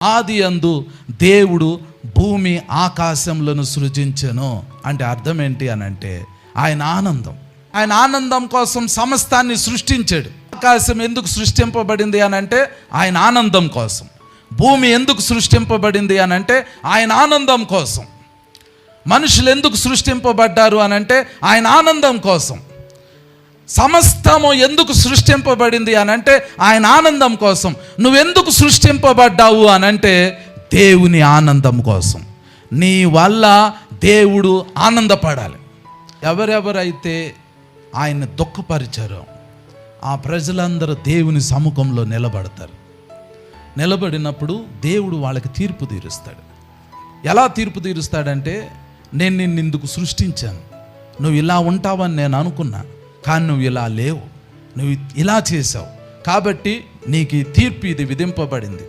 ఆది యందు దేవుడు భూమి ఆకాశములను సృజించెను అంటే అర్థం ఏంటి అని అంటే ఆయన ఆనందం కోసం సమస్తాన్ని సృష్టించాడు. ఆకాశం ఎందుకు సృష్టింపబడింది అని అంటే ఆయన ఆనందం కోసం. భూమి ఎందుకు సృష్టింపబడింది అని అంటే ఆయన ఆనందం కోసం. మనుషులు ఎందుకు సృష్టింపబడ్డారు అని అంటే ఆయన ఆనందం కోసం. సమస్తము ఎందుకు సృష్టింపబడింది అని అంటే ఆయన ఆనందం కోసం. నువ్వెందుకు సృష్టింపబడ్డావు అని అంటే దేవుని ఆనందం కోసం. నీ వల్ల దేవుడు ఆనందపడాలి. ఎవరెవరైతే ఆయన దుఃఖపరిచారో ఆ ప్రజలందరూ దేవుని సముఖంలో నిలబడతారు. నిలబడినప్పుడు దేవుడు వాళ్ళకి తీర్పు తీరుస్తాడు. ఎలా తీర్పు తీరుస్తాడంటే, నేను నిన్ను ఇందుకు సృష్టించాను, నువ్వు ఇలా ఉంటావని నేను అనుకున్నా, కానీ నువ్వు ఇలా లేవు, నువ్వు ఇలా చేసావు, కాబట్టి నీకు ఈ తీర్పు ఇది విధింపబడింది.